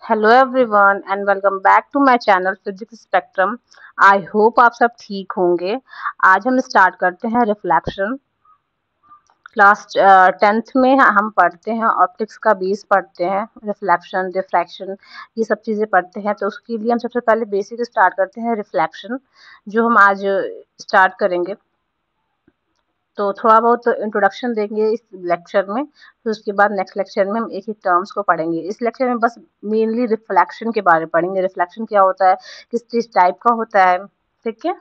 Hello everyone and welcome back to my channel physics spectrum. I hope आप सब ठीक होंगे। आज हम स्टार्ट करते हैं रिफ्लेक्शन। क्लास 10th में हम पढ़ते हैं ऑप्टिक्स का बेस पढ़ते हैं, रिफ्लेक्शन रिफ्रैक्शन ये सब चीज़ें पढ़ते हैं। तो उसके लिए हम सबसे पहले बेसिक स्टार्ट करते हैं रिफ्लेक्शन, जो हम आज स्टार्ट करेंगे। तो थोड़ा बहुत इंट्रोडक्शन देंगे इस लेक्चर में, फिर उसके बाद नेक्स्ट लेक्चर में हम एक एक टर्म्स को पढ़ेंगे। इस लेक्चर में बस मेनली रिफ्लेक्शन के बारे में पढ़ेंगे, रिफ्लेक्शन क्या होता है, किस टाइप का होता है। ठीक है,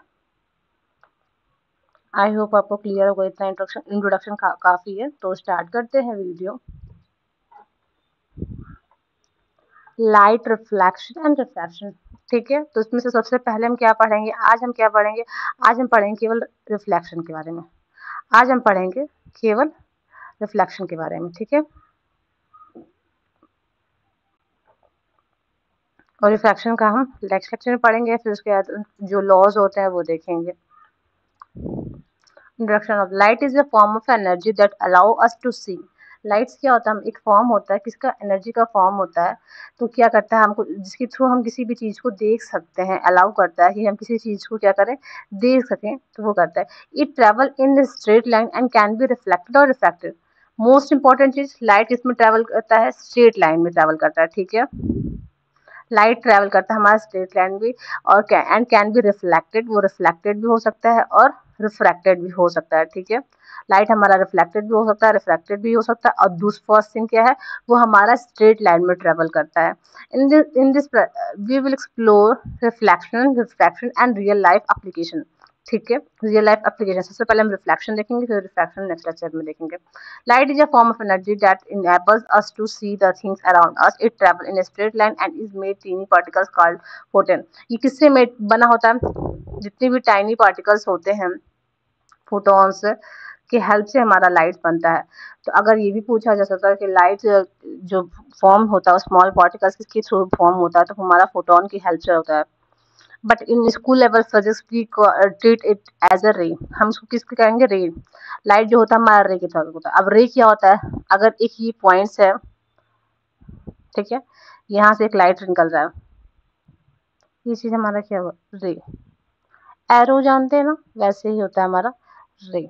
आई होप आपको क्लियर होगा। इतना इंट्रोडक्शन काफ़ी है। तो स्टार्ट करते हैं video. Light reflection and refraction. ठीक है, तो इसमें से सबसे पहले हम क्या पढ़ेंगे, आज हम क्या पढ़ेंगे, आज हम पढ़ेंगे केवल रिफ्लेक्शन के बारे में। आज हम पढ़ेंगे केवल रिफ्लेक्शन के बारे में। ठीक है, और रिफ्रैक्शन का हम नेक्स्ट लेक्चर में पढ़ेंगे। फिर उसके बाद जो लॉज होते हैं वो देखेंगे। Introduction of light is a form of energy that allow us to see. Lights क्या होता है, एक फॉर्म होता है, किसका, एनर्जी का फॉर्म होता है। तो क्या करता है, हमको जिसके थ्रू हम किसी भी चीज़ को देख सकते हैं, अलाउ करता है कि हम किसी चीज़ को क्या करें, देख सकें। तो वो करता है, it travel in straight line and can be reflected और रिफ्रैक्टेड। मोस्ट इंपॉर्टेंट चीज़, लाइट इसमें ट्रेवल करता है, स्ट्रेट लाइन में ट्रेवल करता है। ठीक है, लाइट ट्रैवल करता है हमारा स्ट्रेट लाइन भी, और एंड कैन बी रिफ्लेक्टेड, वो रिफ्लेक्टेड भी हो सकता है और रिफ्रैक्टेड भी हो सकता है। ठीक है, लाइट हमारा रिफ्लेक्टेड भी हो सकता है, रिफ्रैक्टेड भी हो सकता है। और दूसरा फर्स्ट थिंग क्या है, वो हमारा स्ट्रेट लाइन में ट्रेवल करता है। In this we will explore reflection, refraction and real life application. ठीक है, रियल लाइफ एप्लीकेशन। सबसे पहले हम रिफ्लेक्शन देखेंगे, फिर रिफ्रैक्शन नेक्स्ट लेक्चर में देखेंगे। Light is a form of energy that enables us to see the things around us. It travels in a straight line and is made tiny particles called photon. ये किससे made बना होता है, जितने भी tiny particles होते हैं, photons के हेल्प से हमारा लाइट बनता है। तो अगर ये भी पूछा जा सकता है कि लाइट जो फॉर्म होता है स्मॉल पार्टिकल्स किसके थ्रू फॉर्म होता है, तो हमारा फोटोन की हेल्प से होता है। But in school level physics we treat it as a ray. हम उसको किसके कहेंगे, रे। लाइट जो होता है हमारा रे की तरह होता है। अब रे क्या होता है, अगर एक ही पॉइंट्स है, ठीक है, यहाँ से एक लाइट निकल रहा है, ये चीज हमारा क्या हुआ, रे। एरो जानते हैं ना, वैसे ही होता है हमारा रे।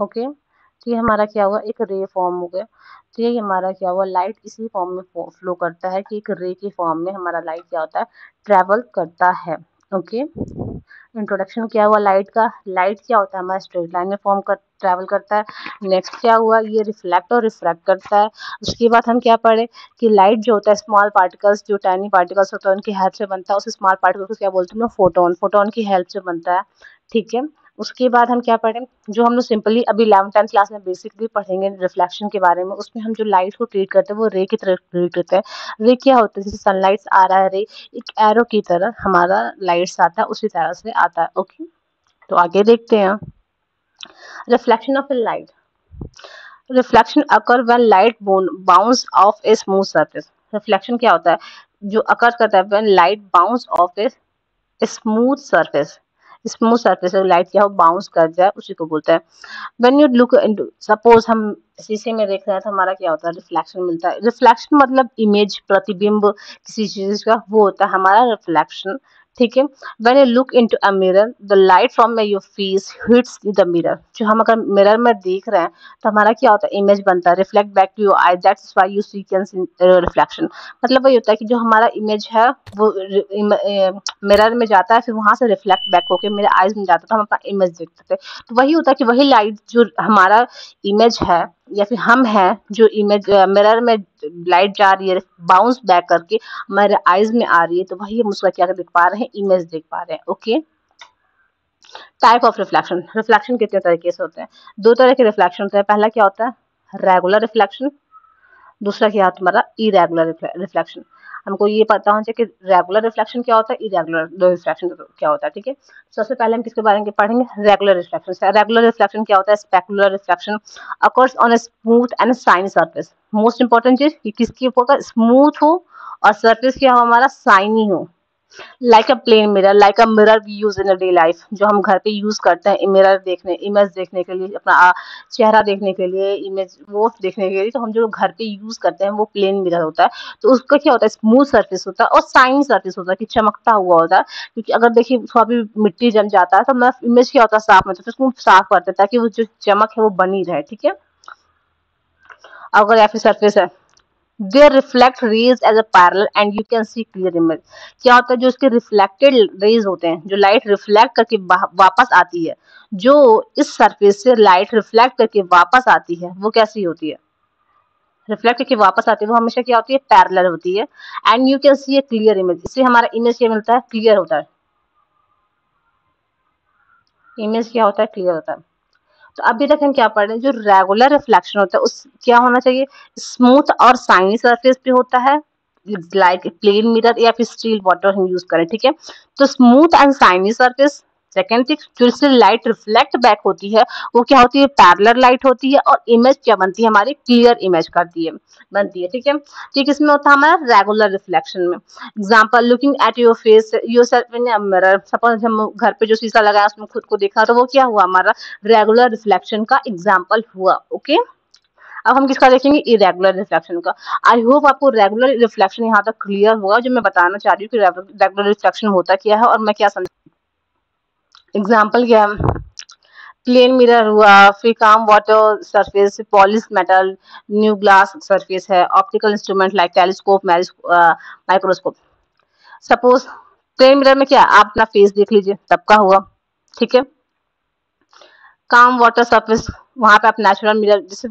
ओके, तो ये हमारा क्या हुआ, एक रे फॉर्म हो गया। तो ये हमारा क्या हुआ, लाइट इसी फॉर्म में फ्लो करता है कि एक रे की फॉर्म में हमारा लाइट क्या होता है, ट्रेवल करता है। ओके, इंट्रोडक्शन क्या हुआ लाइट का, लाइट क्या होता है हमारा स्ट्रेट लाइन में फॉर्म कर ट्रैवल करता है। नेक्स्ट क्या हुआ, ये रिफ्लेक्ट और रिफ्रैक्ट करता है। उसके बाद हम क्या पढ़े कि लाइट जो होता है स्मॉल पार्टिकल्स, जो टाइनी पार्टिकल्स होता है उनकी हेल्प से बनता है। उस स्मॉल पार्टिकल को क्या बोलते हैं, फोटोन, फोटोन की हेल्प से बनता है। ठीक है, उसके बाद हम क्या पढ़े, जो हम लोग सिंपली अभी 11th क्लास में बेसिक भी पढ़ेंगे रिफ्लेक्शन के बारे में, उसमें हम जो लाइट को ट्रीट करते हैं वो रे की तरह ट्रीट करते हैं। रे क्या होता है, जैसे सनलाइट आ रहा है रे, एक एरो की तरह हमारा लाइट्स आता है, उसी तरह से आता है। ओके, तो आगे देखते हैं। Reflection of light, reflection occur when light bounce off a smooth surface. Reflection क्या होता है, जो अकर करता है when light bounce off a smooth surface. Smooth surface light क्या हो, बाउंस कर जाए, उसी को बोलते हैं। When you look into, suppose हम शीशे में देख रहे हैं तो हमारा क्या होता है, रिफ्लेक्शन मिलता है। रिफ्लेक्शन मतलब इमेज, प्रतिबिंब किसी चीज का, वो होता है हमारा रिफ्लेक्शन। ठीक है, when you look into a mirror the light from your face hits the mirror. जो हम अगर मिरर में देख रहे हैं तो हमारा क्या होता है, इमेज बनता है, reflect back to your eye, that's why you see can see reflection. मतलब वही होता है कि जो हमारा इमेज है वो मिरर में जाता है, फिर वहां से रिफ्लेक्ट बैक होकर मेरे आईज में जाता है, तो हम अपना इमेज देख सकते हैं। तो वही होता है कि वही लाइट जो हमारा इमेज है, या फिर हम हैं जो इमेज मिरर में लाइट जा रही है बाउंस बैक करके हमारे आईज में आ रही है, तो वही हम उसका क्या देख पा रहे हैं, इमेज देख पा रहे हैं। Okay, type of reflection, reflection कितने तरीके से होते हैं, दो तरह के रिफ्लेक्शन होते हैं। पहला क्या होता है, रेगुलर रिफ्लेक्शन। दूसरा क्या होता है हमारा इरेगुलर रिफ्लेक्शन। हमको ये पता होना चाहिए कि रेगुलर रिफ्लेक्शन क्या होता है, इरेगुलर रिफ्लेक्शन क्या होता है। ठीक है, सबसे पहले हम किसके बारे में पढ़ेंगे, रेगुलर रिफ्लेक्शन। रेगुलर रिफ्लेक्शन क्या होता है, specular reflection occurs on a smooth and shiny surface. Most important चीज, ये किसकी ऊपर स्मूथ हो और सरफेस क्या हो हमारा, शाइनी हो। Like a plane mirror, like a mirror we use in day life, जो हम घर पे यूज करते हैं मिरर देखने, इमेज देखने के लिए, अपना चेहरा देखने के लिए, इमेज वो देखने के लिए, तो हम जो घर पे यूज करते हैं वो प्लेन मिरर होता है। तो उसका क्या होता है, स्मूथ सरफेस होता है और शाइनी सरफेस होता है कि चमकता हुआ होता है। क्योंकि अगर देखिए थोड़ा भी मिट्टी जम जाता है तो मैं इमेज क्या होता है साफ में, तो उसको साफ करते हैं ताकि वो जो चमक है वो बनी रहे, ठीक है। अगर या फिर सरफेस है, they reflect rays as a parallel and you can see clear image। क्या होता है, जो इसके रिफ्लेक्टेड रेज होते हैं, जो लाइट रिफ्लेक्ट करके वापस आती है, जो इस सरफेस से लाइट रिफ्लेक्ट करके वापस आती है वो कैसी होती है, रिफ्लेक्ट करके वापस आती है वो हमेशा क्या होती है, पैरेलल होती है। And you can see A clear image, इससे हमारा इमेज क्या मिलता है, क्लियर होता है। इमेज क्या होता है, क्लियर होता है। तो अभी तक हम क्या पढ़ रहे हैं, जो रेगुलर रिफ्लेक्शन होता है उस क्या होना चाहिए, स्मूथ और शाइनी सरफेस पे होता है, लाइक प्लेन मिरर या फिर स्टील वाटर हम यूज करें, ठीक है। तो smooth and shiny surface. Second thing, जो इससे लाइट रिफ्लेक्ट बैक होती है वो क्या होती है, पैरेलल लाइट होती है, और इमेज क्या बनती है हमारी, क्लियर इमेज करती है, बनती है, ठीक है। ठीक, इसमें होता है हमारा रेगुलर रिफ्लेक्शन में। Example, looking at your face your self in mirror, suppose हम घर पे जो शीशा लगाया उसमें खुद को देखा तो वो क्या हुआ, हमारा रेगुलर रिफ्लेक्शन का एग्जाम्पल हुआ, ओके। अब हम किसका देखेंगे, इरेगुलर रिफ्लेक्शन का। आई होप आपको रेगुलर रिफ्लेक्शन यहाँ तक क्लियर होगा, जो मैं बताना चाह रही हूँ कि रेगुलर रिफ्लेक्शन होता क्या है और मैं क्या समझ। एग्जाम्पल क्या है, प्लेन मिरर हुआ, फिर calm water surface, polish metal, new glass surface है, optical instrument like telescope, microscope. Suppose plane mirror में क्या, आप अपना फेस देख लीजिए तब का हुआ, ठीक है। काम वाटर सरफेस, वहां पे आप नेचुरल मिरर, जैसे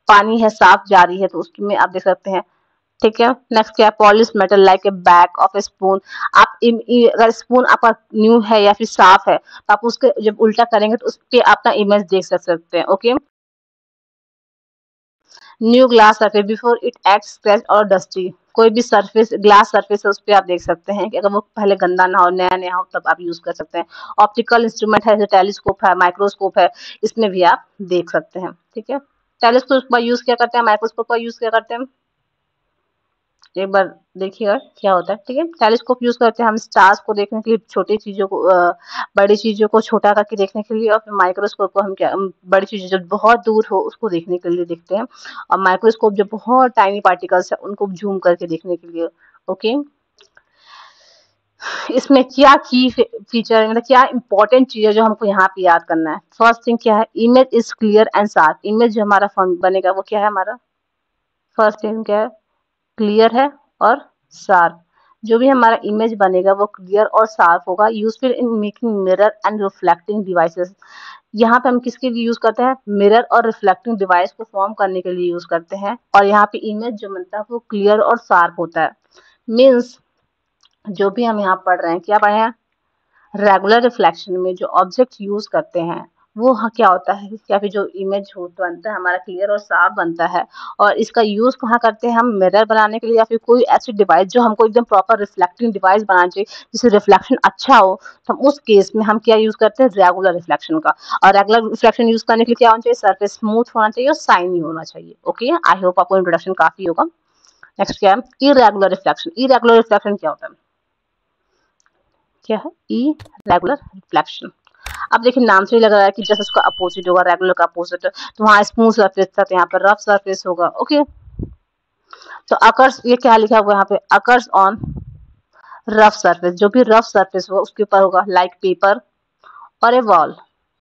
पानी है साफ जा रही है तो उसमें आप देख सकते हैं, ठीक है। नेक्स्ट क्या है, polish metal like a back of A spoon. आप अगर स्पून आपका न्यू है या फिर साफ है तो आप उसके जब उल्टा करेंगे तो उस पर अपना इमेज देख सकते हैं, okay. New glass surface before it act scratch और डस्टी, कोई भी सरफेस ग्लास सरफेस है उस पर आप देख सकते हैं कि अगर वो पहले गंदा ना हो, नया नया हो, तब आप यूज कर सकते हैं। ऑप्टिकल इंस्ट्रूमेंट है, जैसे टेलीस्कोप है, माइक्रोस्कोप है, इसमें भी आप देख सकते हैं, ठीक है। टेलीस्कोप का यूज क्या करते हैं, माइक्रोस्कोप का यूज क्या करते हैं, एक बार देखिएगा क्या होता है, ठीक है। टेलीस्कोप यूज करते हैं हम स्टार्स को देखने के लिए, छोटी चीजों को बड़ी चीजों को छोटा करके देखने के लिए, और फिर माइक्रोस्कोप को हम क्या, बड़ी चीजें जो बहुत दूर हो उसको देखने के लिए देखते हैं, और माइक्रोस्कोप जो बहुत टाइनी पार्टिकल्स है उनको जूम करके देखने के लिए, ओके। इसमें क्या की फीचर, मतलब क्या इंपॉर्टेंट चीज है जो हमको यहाँ पे याद करना है। फर्स्ट थिंग क्या है, image is clear and sharp, image जो हमारा बनेगा वो क्या है हमारा, फर्स्ट थिंग क्या है, क्लियर है और शार्प। जो भी हमारा इमेज बनेगा वो क्लियर और शार्प होगा, useful in making mirror and reflecting devices. यहाँ पे हम किसके लिए यूज करते हैं, मिरर और रिफ्लेक्टिंग डिवाइस को फॉर्म करने के लिए यूज करते हैं, और यहाँ पे इमेज जो बनता है वो क्लियर और शार्प होता है। मीन्स जो भी हम यहाँ पढ़ रहे हैं, क्या पढ़े हैं, रेगुलर रिफ्लेक्शन में जो ऑब्जेक्ट यूज करते हैं वो क्या होता है, या फिर जो इमेज हो बनता है हमारा क्लियर और साफ बनता है। और इसका यूज कहाँ करते हैं हम, मिरर बनाने के लिए, या फिर कोई ऐसी डिवाइस जो हमको एकदम प्रॉपर रिफ्लेक्टिंग डिवाइस बनाना चाहिए जिससे रिफ्लेक्शन अच्छा हो, तो हम उस केस में हम क्या यूज करते हैं, रेगुलर रिफ्लेक्शन का। और रेगुलर रिफ्लेक्शन यूज करने के लिए क्या होना चाहिए, सरफेस स्मूथ होना चाहिए और शाइनी होना चाहिए, ओके। आई होप आपको इंट्रोडक्शन काफी होगा। नेक्स्ट क्या है, इरेगुलर रिफ्लेक्शन। इरेगुलर रिफ्लेक्शन क्या होता है, क्या है, इरेगुलर रिफ्लेक्शन। अब देखिए नाम से ही लग रहा है कि जैसे उसका अपोजिट होगा, रेगुलर का अपोजिट, तो वहाँ स्मूथ सरफेस था तो यहाँ पर रफ सरफेस होगा, ओके। तो अकर्स, ये क्या लिखा हुआ यहाँ पे, अकर्स ऑन रफ सरफेस, जो भी रफ सरफेस होगा उसके ऊपर होगा, लाइक पेपर और ए वॉल,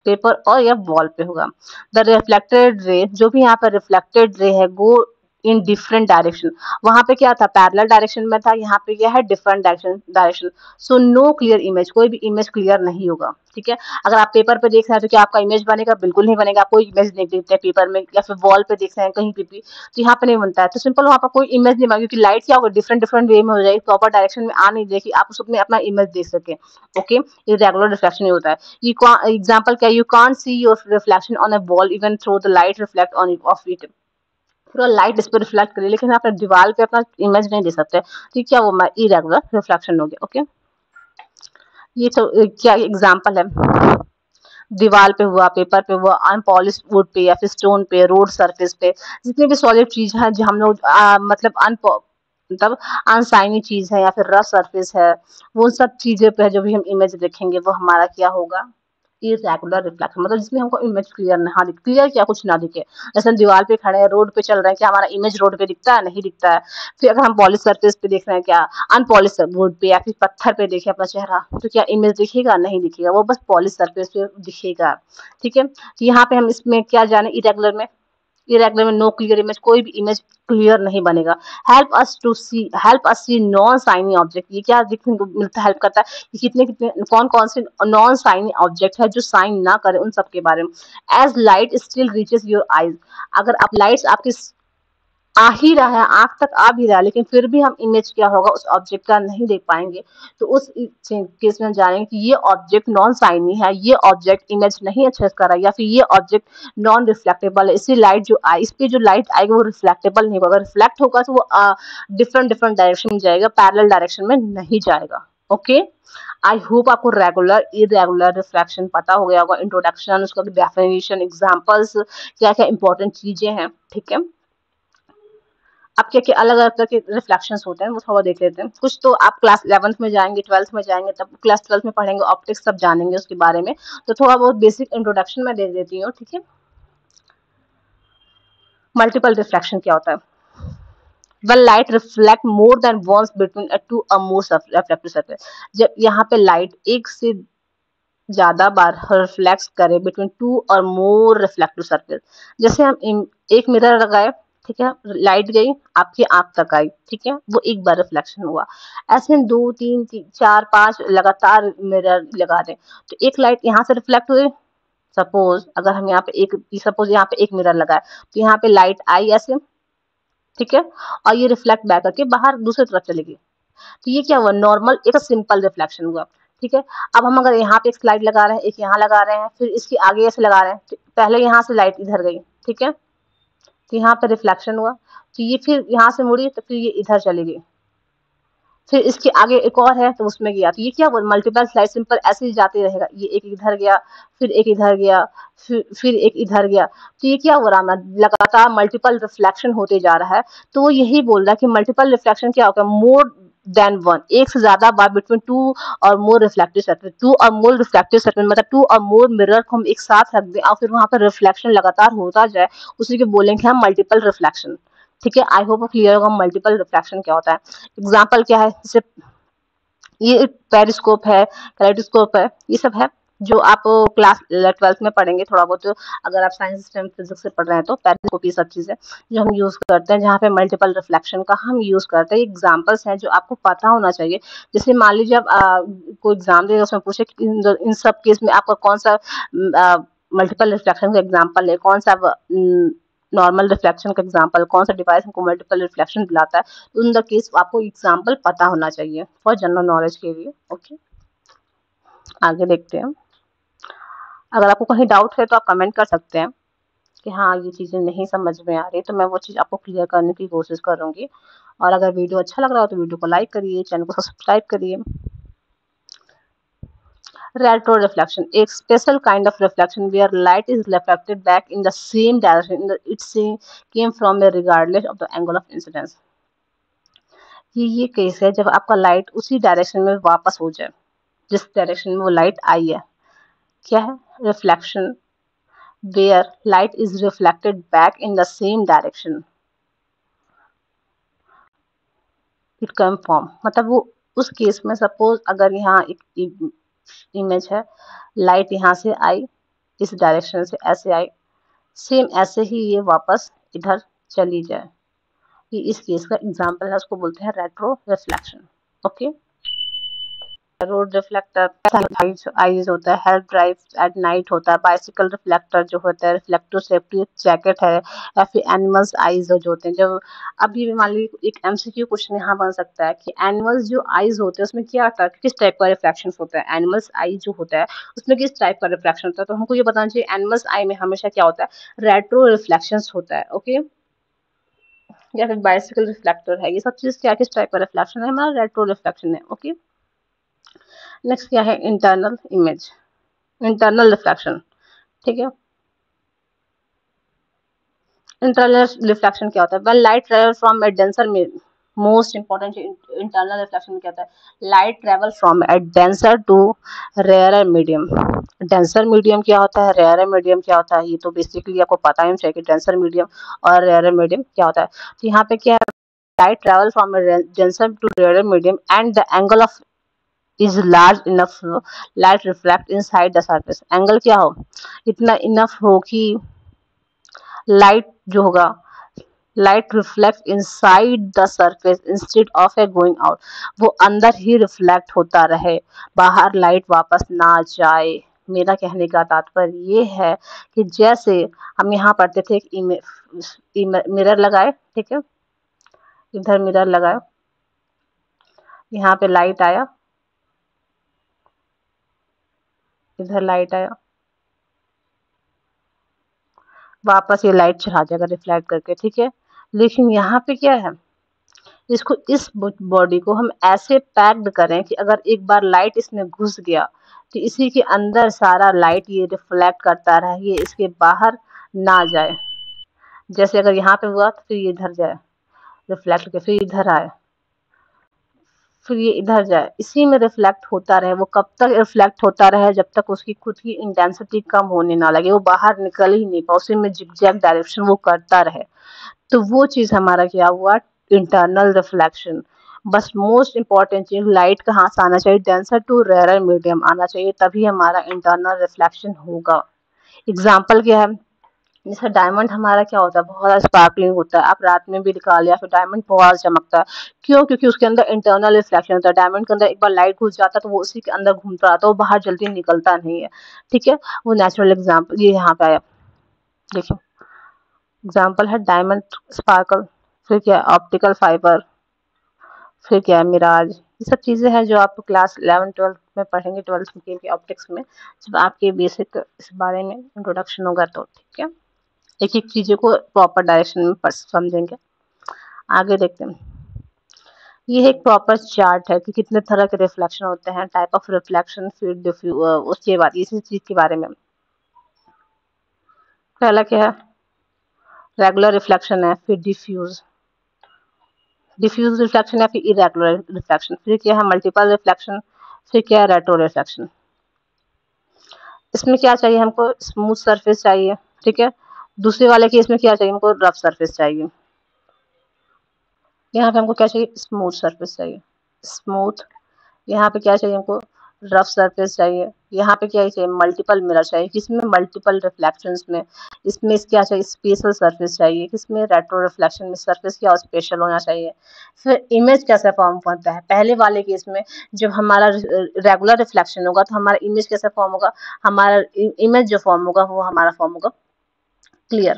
पेपर और या वॉल पे होगा। द रिफ्लेक्टेड रे, जो भी यहाँ पर रिफ्लेक्टेड रे है गो इन डिफरेंट डायरेक्शन, वहां पे क्या था, पैरेलल डायरेक्शन में था, यहाँ पे क्या है, different direction. So no clear image, कोई भी इमेज क्लियर नहीं होगा, ठीक है। अगर आप पेपर पे देख रहे हैं तो क्या आपका इमेज बनेगा, बिल्कुल नहीं बनेगा, कोई इमेज नहीं देखते हैं पेपर में, या फिर वॉल पे देख रहे हैं कहीं पे भी तो यहाँ पे नहीं बनता है, तो सिंपल वहाँ पर कोई इमेज नहीं बनेगी, क्योंकि लाइट क्या होगा, डिफरेंट डिफरेंट वे में हो जाएगी, प्रॉपर डायरेक्शन में आ नहीं देगी, आप उसमें अपना इमेज देख सके, ओके। ये रेगुलर रिफ्लेक्शन ही होता है। You can't, एग्जाम्पल क्या, you can't see your reflection on a wall even through the light reflect on of it, पूरा लाइट इस पर रिफ्लेक्ट करे लेकिन आप दीवार पे अपना इमेज नहीं दे सकते, तो क्या वो इरेगुलर रिफ्लेक्शन हो गया, ओके। ये तो क्या एग्जाम्पल है, दीवार पे हुआ, पेपर पे हुआ, अनपॉलिश वुड पे या फिर स्टोन पे, रोड सरफेस पे, जितनी भी सॉलिड चीज है जो हम लोग मतलब मतलब अनसाइनी चीज है या फिर रफ सरफेस है, वो सब चीजें पे जो भी हम इमेज देखेंगे वो हमारा क्या होगा, इरेगुलर रिफ्लेक्शन। मतलब जिसमें हमको इमेज क्लियर ना दिखे, क्लियर क्या कुछ ना दिखे। जैसे हम दीवार पे खड़े हैं, रोड पे चल रहे हैं, क्या हमारा इमेज रोड पे दिखता है? नहीं दिखता है। फिर अगर हम पॉलिश सरफेस पे देख रहे हैं, क्या अनपॉलिश रोड पे या फिर पत्थर पे देखे अपना चेहरा, तो क्या इमेज दिखेगा? नहीं दिखेगा, वो बस पॉलिश सरफेस पे दिखेगा। ठीक है, तो यहाँ पे हम इसमें क्या जाने, इरेगुलर में, इरेगुलर में नो क्लियर इमेज, कोई भी इमेज क्लियर नहीं बनेगा। हेल्प अस सी नॉन साइनी ऑब्जेक्ट, ये क्या देखने को मिलता है, हेल्प करता है कि कितने कितने कौन कौन से नॉन साइनी ऑब्जेक्ट है जो साइन ना करे, उन सब के बारे में। As light still reaches your eyes, अगर आप लाइट्स आपकी आ ही रहा है, आंख तक आ भी रहा है, लेकिन फिर भी हम इमेज क्या होगा उस ऑब्जेक्ट का नहीं देख पाएंगे, तो उस केस में हम जानेंगे कि ये ऑब्जेक्ट नॉन साइनी है, ये ऑब्जेक्ट इमेज नहीं एक्सेस कर रहा है, या फिर ये ऑब्जेक्ट नॉन रिफ्लेक्टेबल है। इससे लाइट जो आई, इस पे जो लाइट आएगी वो रिफ्लेक्टेबल नहीं होगा, अगर रिफ्लेक्ट होगा तो वो डिफरेंट डिफरेंट डायरेक्शन में जाएगा, पैरेलल डायरेक्शन में नहीं जाएगा। ओके, आई होप आपको रेगुलर इरेगुलर रिफ्लेक्शन पता हो गया होगा, इंट्रोडक्शन, उसका डेफिनेशन, एग्जांपल्स, क्या क्या इंपॉर्टेंट चीजें हैं। ठीक है, अब क्या क्या अलग अलग तरह के रिफ्लेक्शंस होते हैं वो थोड़ा देख लेते हैं। कुछ तो आप क्लास 11th में जाएंगे, 12th में जाएंगे, तब क्लास 12th में पढ़ेंगे, ऑप्टिक्स सब जानेंगे उसके बारे में, तो थोड़ा बहुत बेसिक इंट्रोडक्शन मैं दे देती हूँ। ठीक है, मल्टीपल रिफ्लेक्शन क्या होता है? When light reflect more than once between a two or more reflective surface, जब यहाँ पे लाइट एक से ज्यादा बार रिफ्लेक्ट करे बिटवीन टू और मोर रिफ्लेक्टिव सरफेस, जैसे हम एक मिरर लगाए, ठीक है, लाइट गई आपकी आंख तक आई, ठीक है, वो एक बार रिफ्लेक्शन हुआ। ऐसे हम दो तीन चार पांच लगातार मिरर लगा दें, तो एक लाइट यहाँ से रिफ्लेक्ट हुई, सपोज अगर हम यहाँ पे सपोज यहाँ पे एक मिरर लगाए, तो यहाँ पे लाइट आई ऐसे, ठीक है, और ये रिफ्लेक्ट बैक करके बाहर दूसरी तरफ चली गई, तो ये क्या हुआ, नॉर्मल एक सिंपल रिफ्लेक्शन हुआ। ठीक है, अब हम अगर यहाँ पे एक स्लाइड लगा रहे हैं, एक यहाँ लगा रहे हैं, फिर इसके आगे ऐसे लगा रहे हैं, तो पहले यहाँ से लाइट इधर गई, ठीक है, तो यहाँ पे रिफ्लेक्शन हुआ, तो ये फिर यहाँ से मुड़ी तो फिर ये इधर चली गई, फिर इसके आगे एक और है तो उसमें गया, तो ये क्या हुआ, मल्टीपल स्लाइड सिंपल ऐसे ही जाते रहेगा, ये एक इधर गया, फिर एक इधर गया, फिर एक इधर गया, तो ये क्या हो रहा है, लगातार मल्टीपल रिफ्लेक्शन होते जा रहा है। तो वो यही बोल रहा है कि मल्टीपल रिफ्लेक्शन क्या होगा, मोर देन वन, एक से ज्यादा बार बिटवीन टू और मोर रिफ्लेक्टिव सर्किट, टू और मोर रिफ्लेक्टिव सर्किट मतलब टू और मोर मिरर को हम एक साथ रख दें और फिर वहां पर रिफ्लेक्शन लगातार होता जाए, उसी को बोलेंगे हम मल्टीपल रिफ्लेक्शन। ठीक है, आई होप क्लियर होगा मल्टीपल रिफ्लेक्शन क्या होता है। एग्जाम्पल क्या है, जैसे ये पेरिस्कोप है, कैलेडोस्कोप है, ये सब है जो आप क्लास 12th में पढ़ेंगे थोड़ा बहुत, अगर आप साइंस स्ट्रीम फिजिक्स से पढ़ रहे हैं तो पेरिस्कोप ये सब चीजें जो हम यूज करते हैं, जहाँ पे मल्टीपल रिफ्लेक्शन का हम यूज करते हैं। एग्जांपल्स हैं जो आपको पता होना चाहिए। जैसे मान लीजिए आप कोई एग्जाम देगा, उसमें पूछे कि इन सब केस में आपका कौन सा मल्टीपल रिफ्लेक्शन का एग्जाम्पल है, कौन सा नॉर्मल रिफ्लेक्शन का एग्जांपल, कौन सा डिवाइस हमको मल्टीपल रिफ्लेक्शन दिलाता है, तो इन द केस आपको एग्जांपल पता होना चाहिए फॉर जनरल नॉलेज के लिए। ओके, आगे देखते हैं। अगर आपको कहीं डाउट है तो आप कमेंट कर सकते हैं कि हाँ ये चीज़ें नहीं समझ में आ रही, तो मैं वो चीज़ आपको क्लियर करने की कोशिश करूँगी। और अगर वीडियो अच्छा लग रहा हो तो वीडियो को लाइक करिए, चैनल को सब्सक्राइब करिए। Retro reflection, a special kind of reflection where light is reflected back in the same direction it came from, regardless of the angle of incidence। ये केस है जब आपका लाइट उसी direction में वापस हो जाए जिस डायरेक्शन में वो लाइट आई है। क्या है, reflection where light is reflected back in the same direction it came from, मतलब वो उस केस में सपोज अगर यहाँ एक इमेज है, लाइट यहाँ से आई, इस डायरेक्शन से ऐसे आई, सेम ऐसे ही ये वापस इधर चली जाए, ये इस केस का एग्जांपल है, उसको बोलते हैं retro reflection. Okay, road reflector eyes होता है, हेल्प ड्राइव एट नाइट होता है, बाइसिकल रिफ्लेक्टर जो होता है, रिफ्लेक्टिव सेफ्टी जैकेट है, या फिर एनिमल्स आईज जो होते हैं। जब अभी भी मान लीजिए एक एमसीक्यू क्वेश्चन यहाँ बन सकता है कि एनिमल्स जो आईज होते हैं उसमें क्या आता है, किस टाइप का रिफ्लेक्शन होता है, एनिमल्स आई जो होता है उसमें किस टाइप का रिफ्लेक्शन होता है, तो हमको ये बताना चाहिए एनिमल्स आई में हमेशा क्या होता है, रेट्रो रिफ्लेक्शन होता है। ओके, या फिर बाइसिकल रिफ्लेक्टर है, ये सब चीज क्या किस टाइप का रिफ्लेक्शन है, हमारा रेट्रो रिफ्लेक्शन है। ओके, नेक्स्ट क्या है, इंटरनल इमेज, इंटरनल रिफ्लेक्शन। ठीक है, इंटरनल रिफ्लेक्शन क्या होता है, when light travel from a denser most important internal reflection में क्या होता है, light travel from a denser to rarer medium. Denser medium क्या होता है, रेयरर मीडियम क्या होता है, ये तो बेसिकली आपको पता ही चाहिए कि डेंसर मीडियम और रेयरर मीडियम क्या होता है। तो यहाँ पे क्या है, light travel from a denser to rarer medium and the angle of is large enough light reflect inside the surface. Angle क्या हो, इतना इनफ हो कि लाइट जो होगा, light reflect inside the surface instead of a going out, वो अंदर ही reflect होता रहे, बाहर लाइट वापस ना जाए। मेरा कहने का तात्पर्य ये है कि जैसे हम यहाँ पढ़ते थे मिरर लगाए, ठीक है, इधर मिरर लगाए, यहाँ पे लाइट आया, इधर लाइट आया, वापस ये लाइट चला जाएगा रिफ्लेक्ट करके, ठीक है। लेकिन यहाँ पे क्या है, इसको इस बॉडी को हम ऐसे पैक्ड करें कि अगर एक बार लाइट इसमें घुस गया तो इसी के अंदर सारा लाइट ये रिफ्लेक्ट करता रहे, ये इसके बाहर ना जाए। जैसे अगर यहाँ पे हुआ तो फिर ये इधर जाए रिफ्लेक्ट करके, फिर इधर आए, फिर ये इधर जाए, इसी में रिफ्लेक्ट होता रहे। वो कब तक रिफ्लेक्ट होता रहे, जब तक उसकी खुद की इंटेंसिटी कम होने ना लगे, वो बाहर निकल ही नहीं पाए, उसी में जिगजैग डायरेक्शन वो करता रहे। तो वो चीज़ हमारा क्या हुआ, इंटरनल रिफ्लेक्शन। बस मोस्ट इंपॉर्टेंट चीज, लाइट कहाँ से आना चाहिए, डेंसर टू रेयर मीडियम आना चाहिए, तभी हमारा इंटरनल रिफ्लेक्शन होगा। एग्जाम्पल क्या है, जैसे डायमंड हमारा क्या होता है, बहुत ज़्यादा स्पार्कलिंग होता है, आप रात में भी निकाल लिया फिर डायमंड बहुत चमकता है। क्यों, क्योंकि उसके अंदर इंटरनल रिफ्लेक्शन होता है। डायमंड के अंदर एक बार लाइट घुस जाता है तो वो उसी के अंदर घूमता रहता है, वो बाहर जल्दी निकलता नहीं है, ठीक है। वो नेचुरल एग्जाम्पल ये यहाँ पे आया, देखिए एग्जाम्पल है डायमंड स्पार्कल, फिर क्या ऑप्टिकल फाइबर, फिर क्या है मिराज। ये सब चीज़ें हैं जो आप क्लास 11-12 में पढ़ेंगे, 12th के ऑप्टिक्स में, जब आपके बेसिक इस बारे में इंट्रोडक्शन होगा तो, ठीक है। एक एक चीज़ों को प्रॉपर डायरेक्शन में समझेंगे। आगे देखते हैं, ये एक प्रॉपर चार्ट है कि कितने तरह के रिफ्लेक्शन होते हैं, टाइप ऑफ रिफ्लेक्शन, फिर उसके बाद इसी चीज़ के बारे में। पहला क्या है, रेगुलर रिफ्लेक्शन है, फिर डिफ्यूज रिफ्लेक्शन है, फिर इरेगुलर रिफ्लेक्शन, फिर क्या है मल्टीपल रिफ्लेक्शन, फिर क्या है रेट्रो रिफ्लेक्शन। इसमें क्या चाहिए हमको, स्मूथ सरफेस चाहिए, ठीक है। दूसरे वाले केस में क्या चाहिए हमको, रफ सरफेस चाहिए। यहाँ पे हमको क्या चाहिए, स्मूथ सरफेस चाहिए, स्मूथ। यहाँ पे क्या चाहिए हमको, रफ सरफेस चाहिए। यहाँ पे क्या चाहिए, मल्टीपल मिरर चाहिए, किसमें मल्टीपल रिफ्लेक्शंस में। इसमें क्या चाहिए, स्पेशल सरफेस चाहिए, किसमें रेट्रो रिफ्लेक्शन में सरफेस क्या स्पेशल होना चाहिए। फिर इमेज कैसा फॉर्म करता है, पहले वाले केस में जब हमारा रेगुलर रिफ्लेक्शन होगा तो हमारा इमेज कैसा फॉर्म होगा, हमारा इमेज जो फॉर्म होगा वो हमारा फॉर्म होगा क्लियर,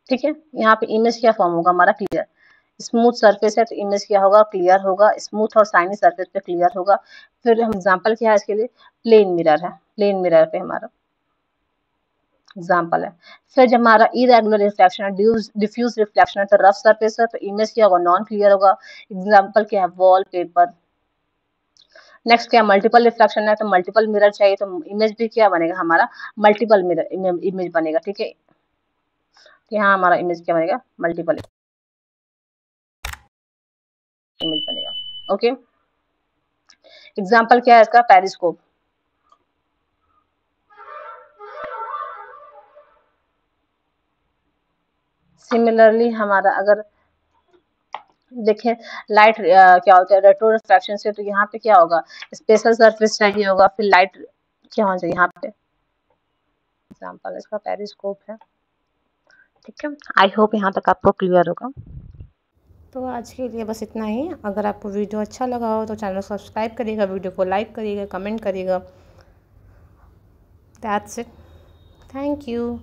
ठीक है। यहाँ पे इमेज क्या फॉर्म होगा हमारा क्लियर। स्मूथ सरफेस है तो इमेज क्या होगा, क्लियर होगा, स्मूथ और शाइनी सरफेस पे क्लियर होगा। फिर हम एग्जांपल क्या है इसके लिए, प्लेन मिरर है, प्लेन मिरर पे हमारा एग्जांपल है। फिर जब हमारा इरेगुलर रिफ्लेक्शन है, डिफ्यूज रिफ्लेक्शन है, तो रफ सरफेस है तो इमेज क्या होगा, नॉन क्लियर होगा। एग्जांपल क्या है, वॉल पेपर। नेक्स्ट क्या, मल्टीपल रिफ्लेक्शन है तो मल्टीपल मिरर चाहिए, तो इमेज भी क्या बनेगा हमारा, मल्टीपल मिरर इमेज बनेगा, ठीक है। यहाँ हमारा इमेज क्या बनेगा, मल्टीपल इमेज बनेगा, ओके। एग्जाम्पल क्या है इसका, पेरिस्कोप। सिमिलरली हमारा अगर देखें लाइट क्या होता है, रेट्रो रिफ्रैक्शन से, तो यहाँ पे क्या होगा, स्पेशल सरफेस चाहिए होगा, फिर लाइट क्या होना चाहिए यहाँ पे। एग्जाम्पल इसका पेरिस्कोप है, ठीक है। आई होप यहाँ तक आपको क्लियर होगा। तो आज के लिए बस इतना ही। अगर आपको वीडियो अच्छा लगा हो तो चैनल को सब्सक्राइब करिएगा, वीडियो को लाइक करिएगा, कमेंट करिएगा। That's it, thank you.